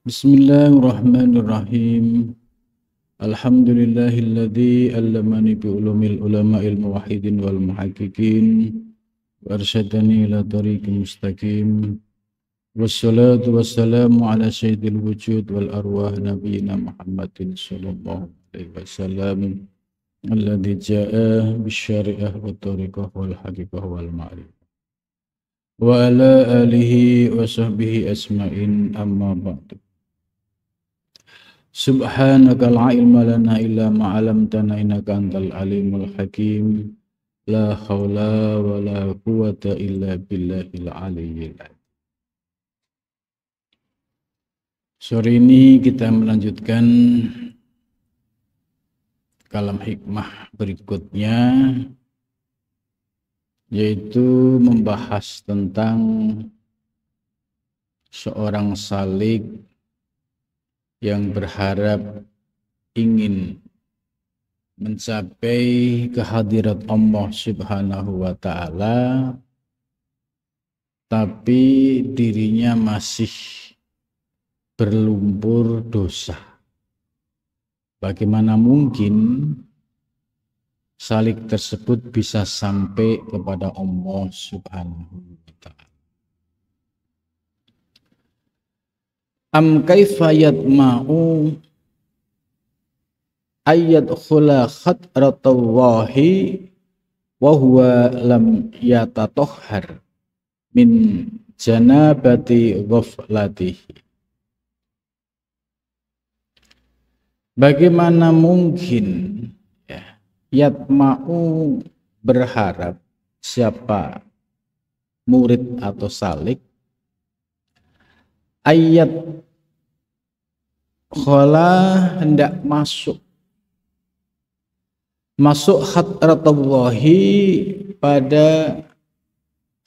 Bismillahirrahmanirrahim. Alhamdulillahilladzi allamani bi ulumil ulama'il muwahhidin wal muhaqqiqin wa arsyadani ila tariqil mustaqim. Wassalatu wassalamu ala sayyidil wujud wal arwah nabiyina Muhammadin sallallahu alaihi wasallam alladzi jaa'a bisyari'ah wa tariqah wal haqiqah wal ma'rifah. Wa ala alihi wa sahbihi asma'in amma ba'du. Subhanaka la ilma lana illa ma 'allamtana innaka antal alimul hakim. La haula wa la quwwata illa billahil aliyyil azim. Sore ini kita melanjutkan kalam hikmah berikutnya, yaitu membahas tentang seorang salik yang berharap ingin mencapai kehadirat Allah Subhanahu wa ta'ala, tapi dirinya masih berlumpur dosa. Bagaimana mungkin salik tersebut bisa sampai kepada Allah Subhanahu wa ta'ala? Am kaifa yatma'u ayyadkhula khadratallahi wa huwa lam yatatahhar min janabati ghaflatihi. Bagaimana mungkin yatma'u berharap, siapa murid atau salik, ayat khala hendak masuk hadratallahi, pada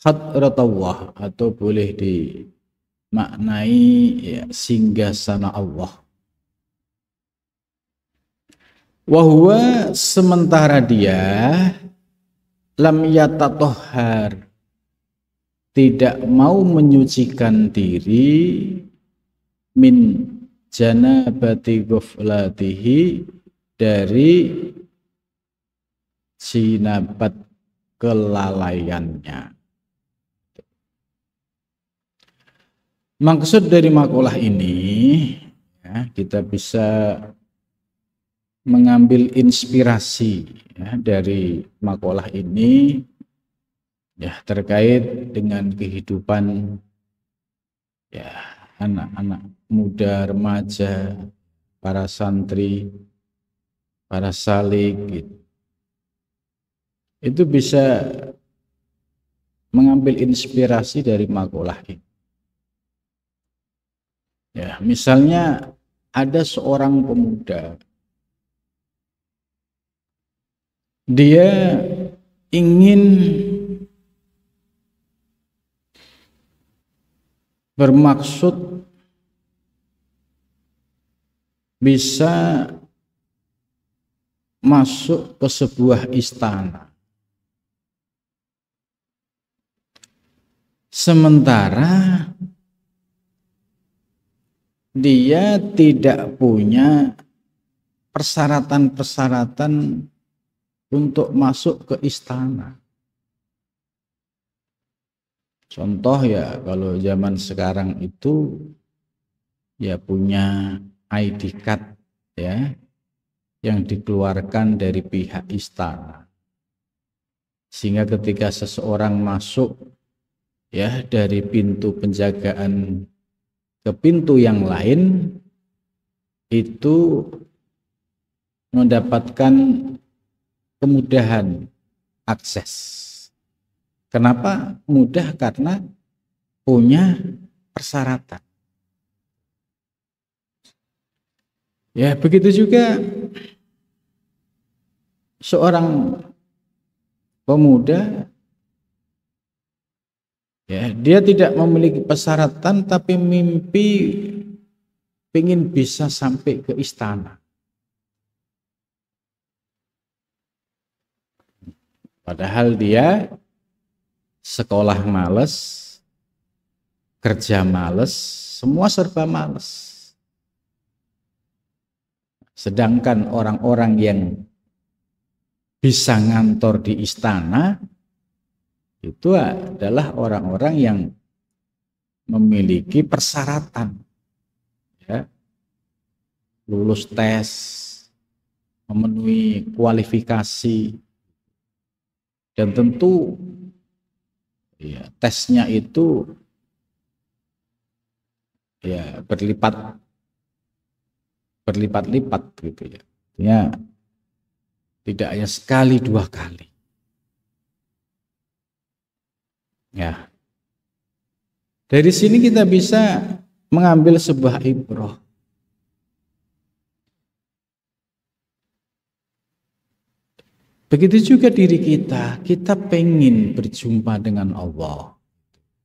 hadratullah, atau boleh dimaknai singgasana Allah. Wahwa, sementara dia lam yatatahhar, tidak mau menyucikan diri, min janabati ghaflatihi, dari sinabat kelalaiannya. Maksud dari makalah ini, kita bisa mengambil inspirasi dari makalah ini terkait dengan kehidupan anak-anak muda, remaja, para santri, para salik gitu. Itu bisa mengambil inspirasi dari makalah ini. Misalnya ada seorang pemuda, dia ingin bermaksud bisa masuk ke sebuah istana, sementara dia tidak punya persyaratan-persyaratan untuk masuk ke istana. Contoh kalau zaman sekarang itu punya ID card yang dikeluarkan dari pihak istana, sehingga ketika seseorang masuk dari pintu penjagaan ke pintu yang lain, itu mendapatkan kemudahan akses. Kenapa mudah? Karena punya persyaratan. Begitu juga seorang pemuda, dia tidak memiliki persyaratan tapi mimpi ingin bisa sampai ke istana. Padahal dia sekolah males, kerja males, semua serba males. Sedangkan orang-orang yang bisa ngantor di istana itu adalah orang-orang yang memiliki persyaratan, ya, lulus tes, memenuhi kualifikasi, dan tentu ya, tesnya itu ya berlipat-lipat gitu ya. Ya, tidak hanya sekali dua kali. Ya. Dari sini kita bisa mengambil sebuah ibrah. Begitu juga diri kita pengen berjumpa dengan Allah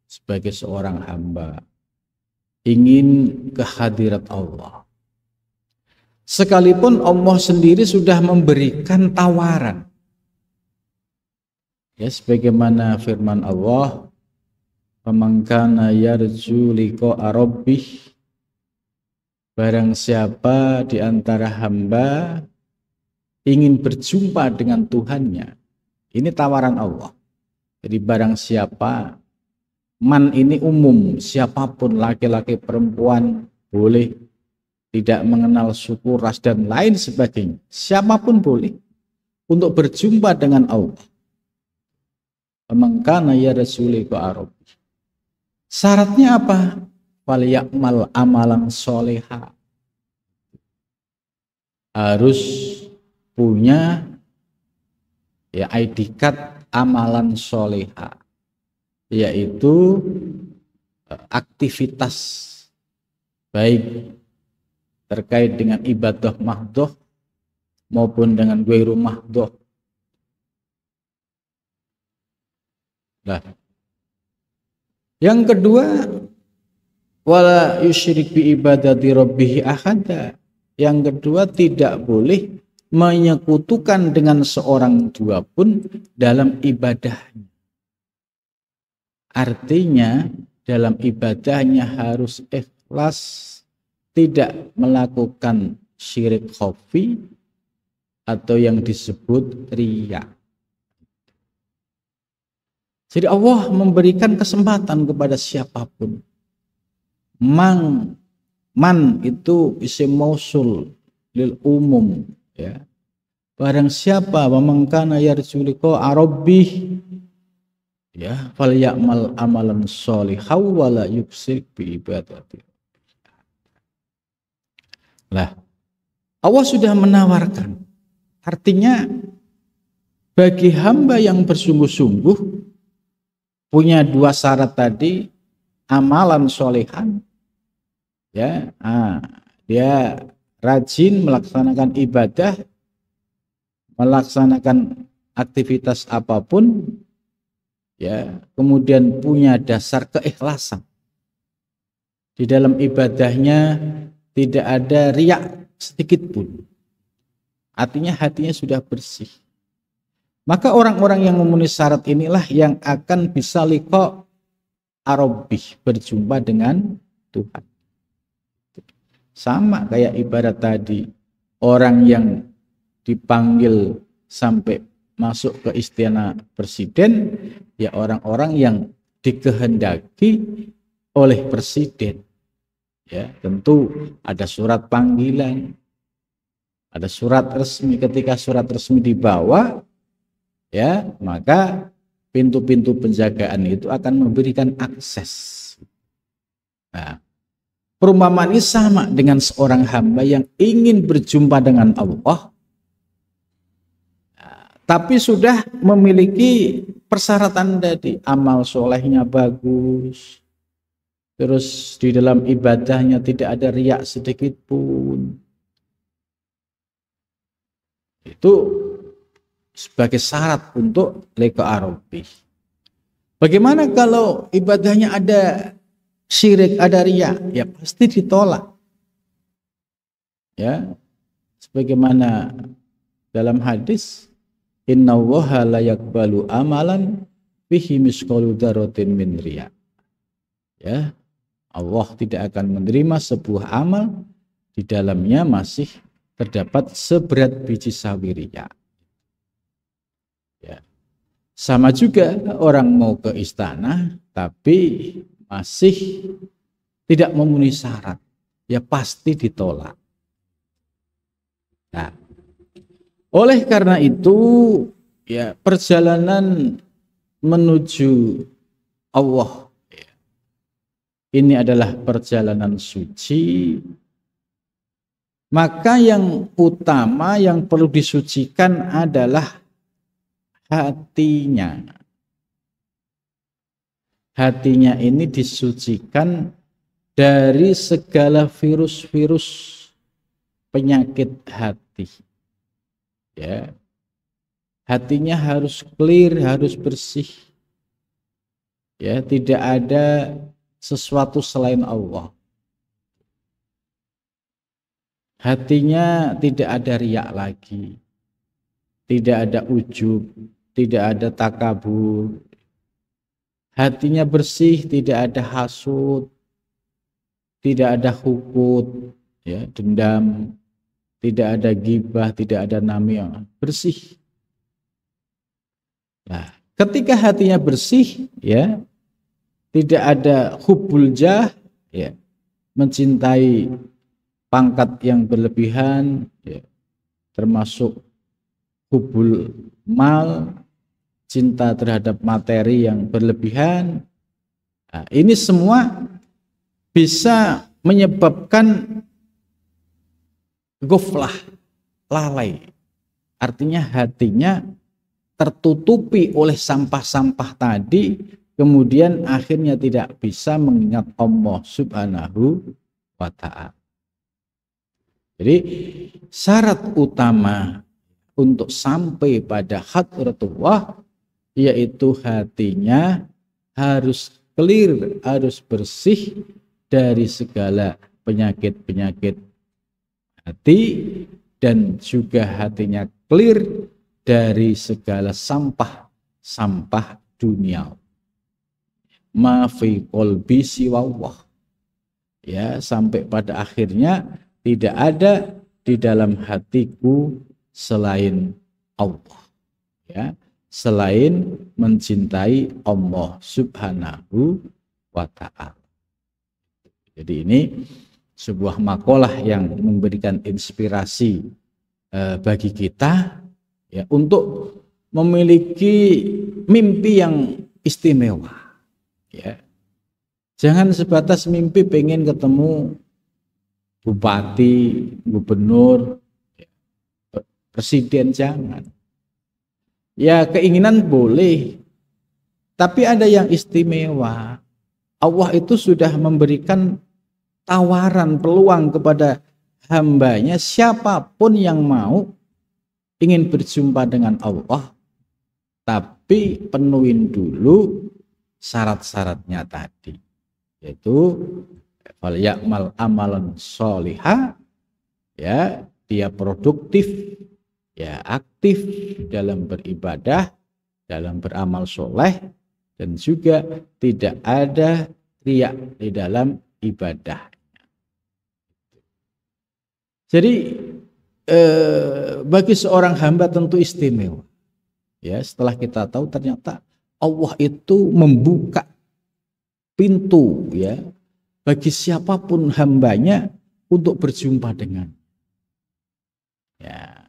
sebagai seorang hamba, ingin kehadirat Allah. Sekalipun Allah sendiri sudah memberikan tawaran. Ya, sebagaimana firman Allah, "Faman kana yarju liqa'a rabbih", barang siapa di antara hamba ingin berjumpa dengan Tuhannya. Ini tawaran Allah. Jadi barang siapa, man ini umum, siapapun, laki-laki, perempuan, boleh, tidak mengenal suku, ras, dan lain sebagainya. Siapapun boleh untuk berjumpa dengan Allah. Mengkana ya rasuli ko Arab. Syaratnya apa? Faliyakmal amalan soleha. Harus punya ya ID card amalan soleha, yaitu aktivitas baik terkait dengan ibadah mahdoh maupun dengan ghairu mahdoh. Nah, yang kedua, wala yusyrik bi ibadati rabbih ahada. Yang kedua, tidak boleh menyekutukan dengan seorang dua pun dalam ibadahnya. Artinya dalam ibadahnya harus ikhlas, tidak melakukan syirik khafi atau yang disebut riya. Jadi Allah memberikan kesempatan kepada siapapun. Man itu isim mausul lil umum, ya. Barang siapa memangkana yarju liqa'a rabbih, ya, falyamal amalan sholihan wa la yusyrik bi ibadati. Lah, Allah sudah menawarkan. Artinya bagi hamba yang bersungguh-sungguh punya dua syarat tadi, amalan sholihan, ya, dia rajin melaksanakan ibadah, melaksanakan aktivitas apapun, ya, kemudian punya dasar keikhlasan di dalam ibadahnya, tidak ada riak sedikit pun, artinya hatinya sudah bersih. Maka orang-orang yang memenuhi syarat inilah yang akan bisa liqa arabbih, berjumpa dengan Tuhan. Sama kayak ibarat tadi, orang yang dipanggil sampai masuk ke istana presiden, ya orang-orang yang dikehendaki oleh presiden. Ya, tentu ada surat panggilan, ada surat resmi. Ketika surat resmi dibawa, ya, maka pintu-pintu penjagaan itu akan memberikan akses. Nah, perumpamaan ini sama dengan seorang hamba yang ingin berjumpa dengan Allah, tapi sudah memiliki persyaratan tadi, amal solehnya bagus, terus di dalam ibadahnya tidak ada riak sedikit pun. Itu sebagai syarat untuk liqa rabbih. Bagaimana kalau ibadahnya ada syirik, ada riya? Ya pasti ditolak. Ya, sebagaimana dalam hadis, innallaha la yaqbalu amalan fihi misqalu dzarratin min riya. Ya, Allah tidak akan menerima sebuah amal di dalamnya masih terdapat seberat biji sawiria. Ya. Sama juga orang mau ke istana tapi masih tidak memenuhi syarat, ya pasti ditolak. Nah, oleh karena itu ya perjalanan menuju Allah ini adalah perjalanan suci, maka yang utama yang perlu disucikan adalah hatinya. Hatinya ini disucikan dari segala virus-virus penyakit hati. Ya. Hatinya harus clear, harus bersih. Ya, tidak ada sesuatu selain Allah. Hatinya tidak ada riak lagi. Tidak ada ujub, tidak ada takabur. Hatinya bersih, tidak ada hasud, tidak ada hukut, ya, dendam, tidak ada gibah, tidak ada namiyah, bersih. Nah, ketika hatinya bersih, ya, tidak ada hubbul jah, ya, mencintai pangkat yang berlebihan, ya, termasuk hubbul mal, cinta terhadap materi yang berlebihan. Nah, ini semua bisa menyebabkan ghaflah, lalai. Artinya hatinya tertutupi oleh sampah-sampah tadi, kemudian akhirnya tidak bisa mengingat Allah Subhanahu wa ta'ala. Jadi syarat utama untuk sampai pada hadratullah yaitu hatinya harus clear, harus bersih dari segala penyakit-penyakit hati dan juga hatinya clear dari segala sampah-sampah dunia. Ma fi qalbi siwallah. Ya, sampai pada akhirnya tidak ada di dalam hatiku selain Allah. Ya, selain mencintai Allah Subhanahu wa ta'ala. Jadi ini sebuah makalah yang memberikan inspirasi bagi kita, ya, untuk memiliki mimpi yang istimewa. Ya. Jangan sebatas mimpi pengen ketemu bupati, gubernur, presiden, jangan. Ya, keinginan boleh, tapi ada yang istimewa. Allah itu sudah memberikan tawaran, peluang kepada hambanya, siapapun yang mau ingin berjumpa dengan Allah, tapi penuhin dulu syarat-syaratnya tadi, yaitu fal ya'mal amalan sholihah, ya, dia produktif, ya, aktif dalam beribadah, dalam beramal soleh, dan juga tidak ada riya di dalam ibadah. Jadi bagi seorang hamba tentu istimewa. Ya, setelah kita tahu ternyata Allah itu membuka pintu, ya, bagi siapapun hambanya untuk berjumpa dengan. Ya,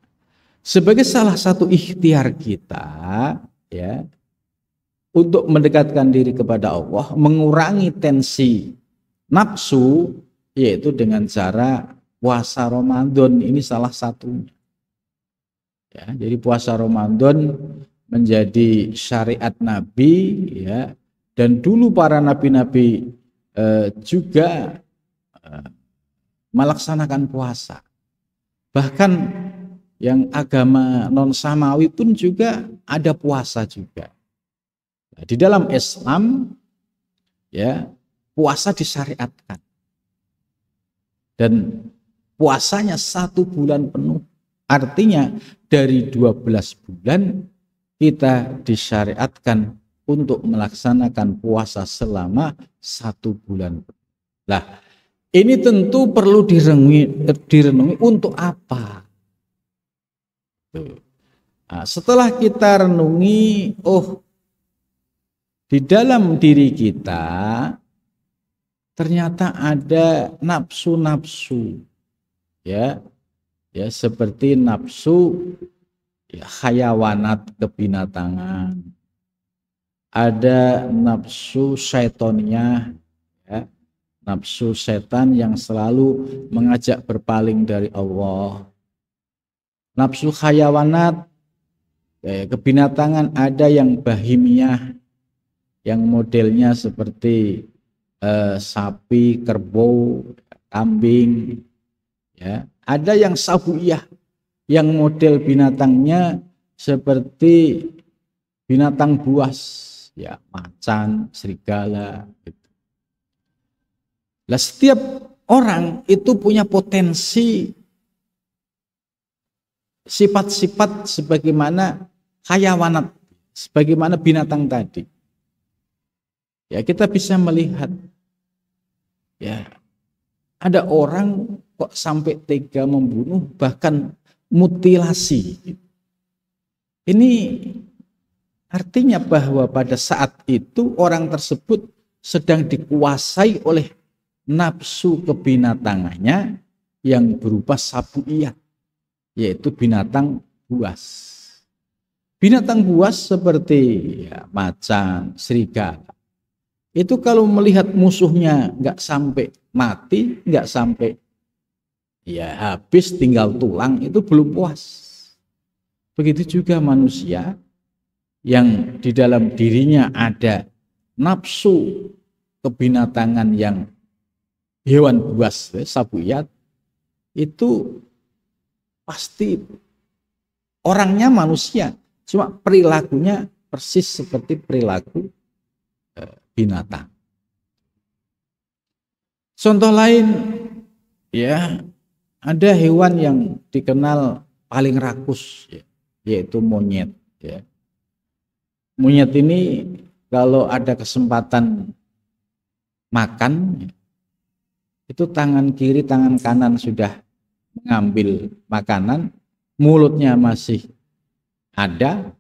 sebagai salah satu ikhtiar kita, ya, untuk mendekatkan diri kepada Allah, mengurangi tensi nafsu, yaitu dengan cara puasa Ramadan. Ini salah satunya. Ya, jadi puasa Ramadan menjadi syariat Nabi, ya, dan dulu para nabi-nabi juga melaksanakan puasa. Bahkan yang agama non samawi pun juga ada puasa juga. Nah, di dalam Islam, ya, puasa disyariatkan dan puasanya 1 bulan penuh. Artinya dari 12 bulan kita disyariatkan untuk melaksanakan puasa selama 1 bulan. Nah, Ini tentu perlu direnungi untuk apa? Nah, setelah kita renungi, di dalam diri kita ternyata ada nafsu-nafsu, ya seperti nafsu hayawanat kebinatangan, ada nafsu syaitonnya, ya, nafsu setan yang selalu mengajak berpaling dari Allah. Nafsu hayawanat, kebinatangan, ada yang bahimiah, yang modelnya seperti sapi, kerbau, kambing, ya. Ada yang sabuiyah, yang model binatangnya seperti binatang buas, ya, macan, serigala, gitu. Nah, setiap orang itu punya potensi sifat-sifat sebagaimana hayawanat, sebagaimana binatang tadi. Ya, kita bisa melihat, ya, ada orang kok sampai tega membunuh, bahkan mutilasi. Ini artinya bahwa pada saat itu orang tersebut sedang dikuasai oleh nafsu kebinatangannya yang berupa sabuiyah, yaitu binatang buas. Binatang buas seperti, ya, macan, serigala, itu kalau melihat musuhnya nggak sampai mati, nggak sampai habis tinggal tulang, itu belum puas. Begitu juga manusia yang di dalam dirinya ada nafsu kebinatangan yang hewan buas, sabuiyat, itu pasti orangnya manusia, cuma perilakunya persis seperti perilaku binatang. Contoh lain, ya, ada hewan yang dikenal paling rakus, ya, yaitu monyet, ya. Monyet ini kalau ada kesempatan makan, itu tangan kiri, tangan kanan sudah mengambil makanan, mulutnya masih ada,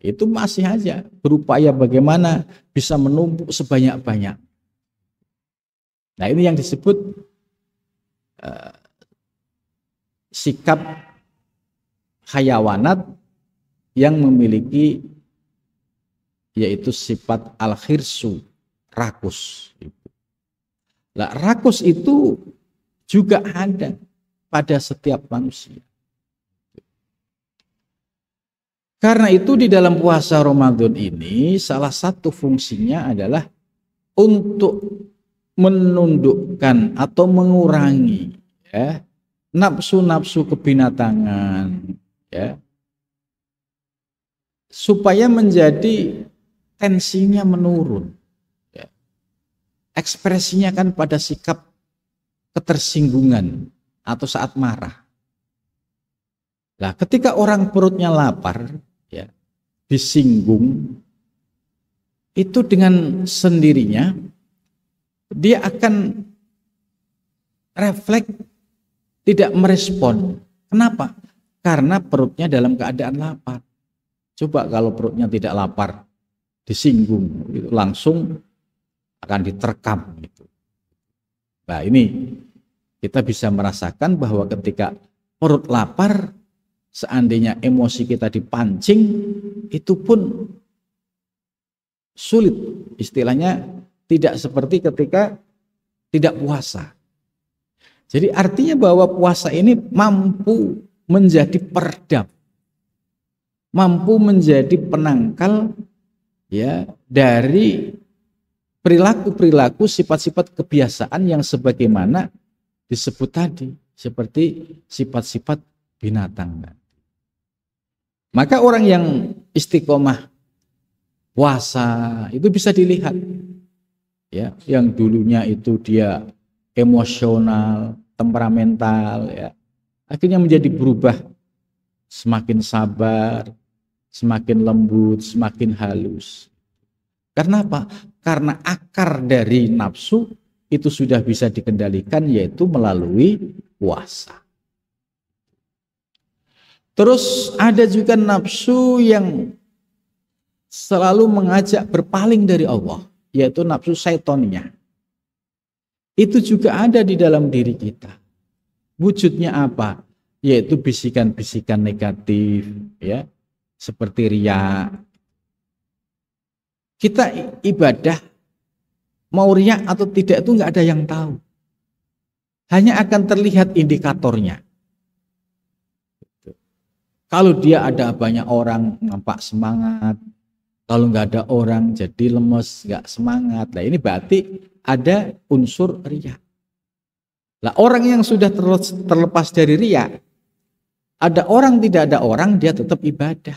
itu masih aja berupaya bagaimana bisa menumpuk sebanyak-banyak. Nah, ini yang disebut sikap hayawanat yang memiliki, yaitu sifat al-khirsu, rakus. Nah, rakus itu juga ada pada setiap manusia. Karena itu di dalam puasa Ramadan ini salah satu fungsinya adalah untuk menundukkan atau mengurangi, ya, nafsu-nafsu kebinatangan, ya, supaya menjadi tensinya menurun, ya. Ekspresinya kan pada sikap ketersinggungan atau saat marah. Nah, ketika orang perutnya lapar, ya, disinggung, itu dengan sendirinya dia akan refleks tidak merespon. Kenapa? Karena perutnya dalam keadaan lapar. Coba kalau perutnya tidak lapar, disinggung, itu langsung akan diterkam, gitu. Nah, ini kita bisa merasakan bahwa ketika perut lapar, seandainya emosi kita dipancing, itu pun sulit, istilahnya tidak seperti ketika tidak puasa. Jadi artinya bahwa puasa ini mampu menjadi peredam, mampu menjadi penangkal, ya, dari perilaku-perilaku, sifat-sifat kebiasaan yang sebagaimana disebut tadi, seperti sifat-sifat binatang. Maka orang yang istiqomah puasa itu bisa dilihat, ya, yang dulunya itu dia emosional, temperamental, ya, akhirnya menjadi berubah, semakin sabar, semakin lembut, semakin halus. Karena apa? Karena akar dari nafsu itu sudah bisa dikendalikan, yaitu melalui puasa. Terus ada juga nafsu yang selalu mengajak berpaling dari Allah, yaitu nafsu syaitonnya. Itu juga ada di dalam diri kita. Wujudnya apa? Yaitu bisikan-bisikan negatif, ya, seperti riya. Kita ibadah mau riya atau tidak itu nggak ada yang tahu. Hanya akan terlihat indikatornya. Kalau dia ada banyak orang nampak semangat, kalau nggak ada orang jadi lemes, nggak semangat. Nah ini berarti ada unsur riya. Nah orang yang sudah terlepas dari riya, ada orang tidak ada orang dia tetap ibadah.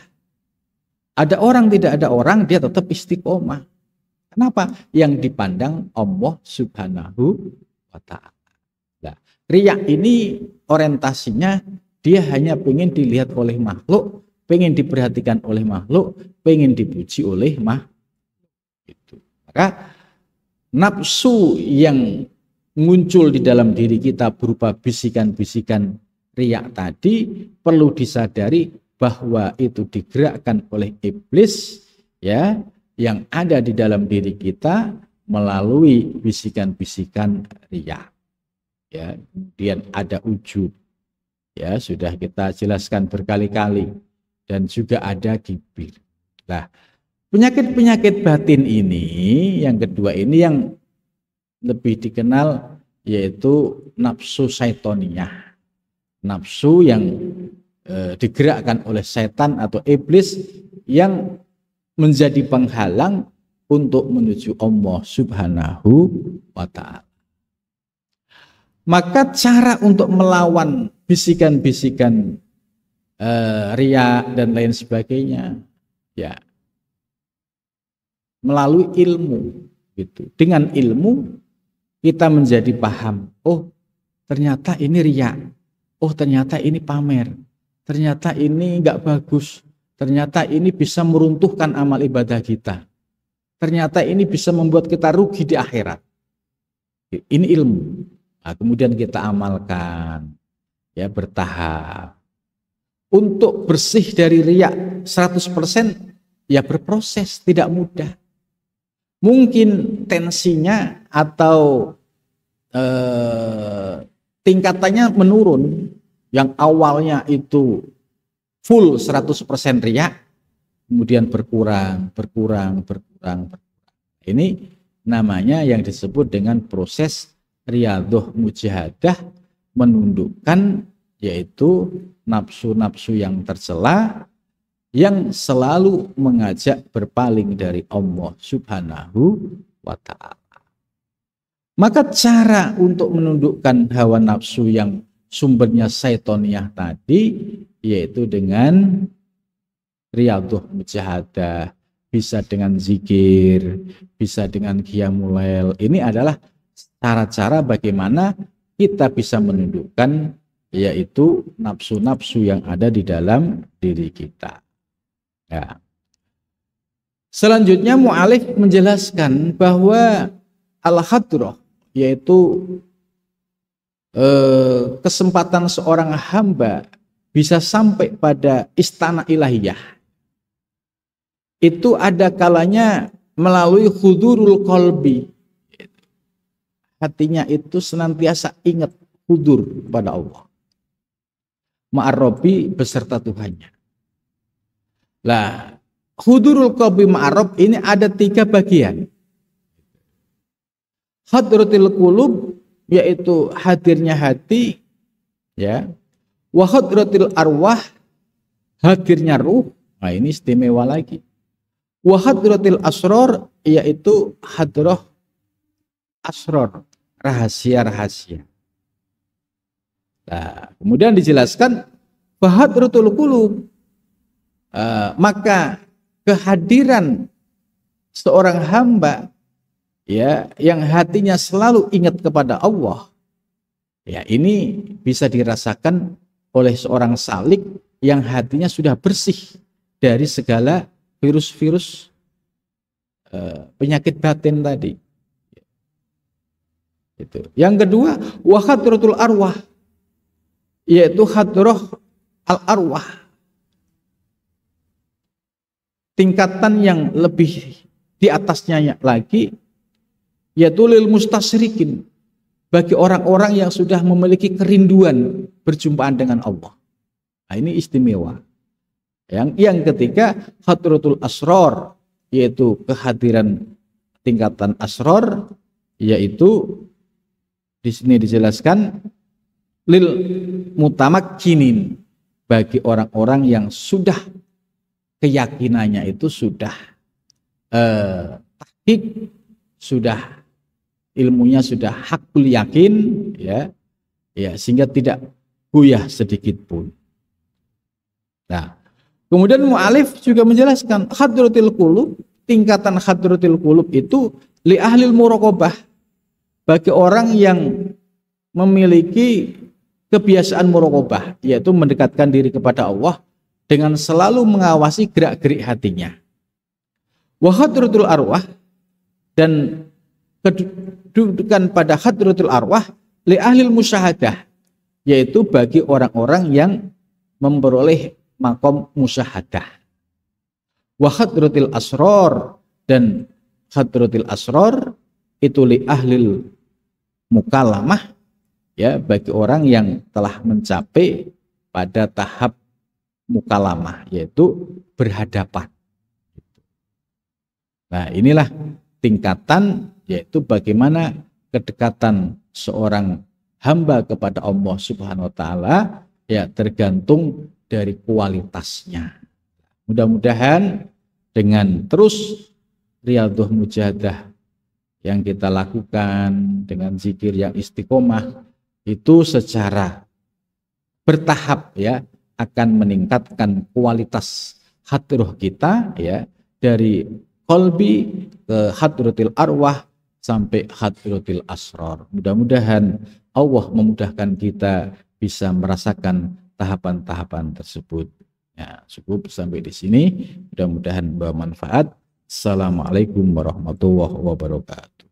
Ada orang tidak ada orang dia tetap istiqomah. Kenapa? Yang dipandang Allah Subhanahu wa ta'ala. Nah, riya ini orientasinya dia hanya pengen dilihat oleh makhluk, pengen diperhatikan oleh makhluk, pengen dipuji oleh makhluk. Gitu. Maka nafsu yang muncul di dalam diri kita berupa bisikan-bisikan riya tadi perlu disadari bahwa itu digerakkan oleh iblis, ya, yang ada di dalam diri kita melalui bisikan-bisikan riya. Ya, kemudian ada ujub. Ya, sudah kita jelaskan berkali-kali, dan juga ada kibir. Nah, penyakit-penyakit batin ini, yang kedua ini yang lebih dikenal yaitu nafsu syaitoniyah. Nafsu yang digerakkan oleh setan atau iblis yang menjadi penghalang untuk menuju Allah Subhanahu wa ta'ala. Maka cara untuk melawan bisikan-bisikan riya dan lain sebagainya, ya, melalui ilmu, gitu. Dengan ilmu kita menjadi paham, oh ternyata ini riya, oh ternyata ini pamer, ternyata ini enggak bagus, ternyata ini bisa meruntuhkan amal ibadah kita, ternyata ini bisa membuat kita rugi di akhirat. Ini ilmu. Nah, kemudian kita amalkan, ya, bertahap. Untuk bersih dari riya 100% ya berproses, tidak mudah. Mungkin tensinya atau tingkatannya menurun. Yang awalnya itu full 100% riya, kemudian berkurang. Ini namanya yang disebut dengan proses riyadhah mujahadah, menundukkan yaitu nafsu-nafsu yang tercela yang selalu mengajak berpaling dari Allah Subhanahu wa ta'ala. Maka cara untuk menundukkan hawa nafsu yang sumbernya syaitoniyah tadi yaitu dengan riyadhah mujahadah, bisa dengan zikir, bisa dengan qiyamul lail. Ini adalah cara-cara bagaimana kita bisa menundukkan yaitu nafsu-nafsu yang ada di dalam diri kita. Ya. Selanjutnya mu'alif menjelaskan bahwa al-hadrah yaitu kesempatan seorang hamba bisa sampai pada istana ilahiyah. Itu ada kalanya melalui hudurul qalbi. Hatinya itu senantiasa ingat hudur kepada Allah. Ma'arrobi beserta Tuhannya. Lah, hudurul qalbi ma'arrob ini ada 3 bagian. Hadratil qulub yaitu hadirnya hati, ya. Wa hadratil arwah hadirnya ruh. Nah, ini istimewa lagi. Wa hadratil asror yaitu hadrah asror, rahasia-rahasia. Nah, kemudian dijelaskan hadratul qulub, maka kehadiran seorang hamba, ya, yang hatinya selalu ingat kepada Allah, ya, ini bisa dirasakan oleh seorang salik yang hatinya sudah bersih dari segala virus-virus penyakit batin tadi. Itu. Yang kedua, wa hadratul arwah, yaitu hadrah al arwah. Tingkatan yang lebih di atasnya lagi, yaitu lil mustasrikin, bagi orang-orang yang sudah memiliki kerinduan berjumpaan dengan Allah. Nah, ini istimewa. Yang ketiga, hadratul asror, yaitu kehadiran tingkatan asror, yaitu di sini dijelaskan lil mutamakkinin, bagi orang-orang yang sudah keyakinannya itu sudah tahqiq, sudah ilmunya sudah hakul yakin, ya, sehingga tidak goyah sedikit pun. Nah, kemudian mu'alif juga menjelaskan hadratil qulub, tingkatan hadratil qulub itu li ahlil muraqabah, bagi orang yang memiliki kebiasaan muraqabah, yaitu mendekatkan diri kepada Allah dengan selalu mengawasi gerak-gerik hatinya. Wa hadratul arwah, dan kedudukan pada hadratul arwah li ahlil musyahadah, yaitu bagi orang-orang yang memperoleh makom musyahadah. Wa hadratil asror, dan hadratil asror itu li ahlil mukalamah, ya, bagi orang yang telah mencapai pada tahap mukalamah, yaitu berhadapan. Nah, inilah tingkatan, yaitu bagaimana kedekatan seorang hamba kepada Allah Subhanahu wa taala, ya, tergantung dari kualitasnya. Mudah-mudahan dengan terus riyadhah mujahadah yang kita lakukan dengan zikir yang istiqomah, itu secara bertahap, ya, akan meningkatkan kualitas hadrah kita, ya, dari qalbi ke hadratil arwah sampai hadratil asrar. Mudah-mudahan Allah memudahkan kita bisa merasakan tahapan-tahapan tersebut. Ya, cukup sampai di sini. Mudah-mudahan bermanfaat. Assalamualaikum warahmatullahi wabarakatuh.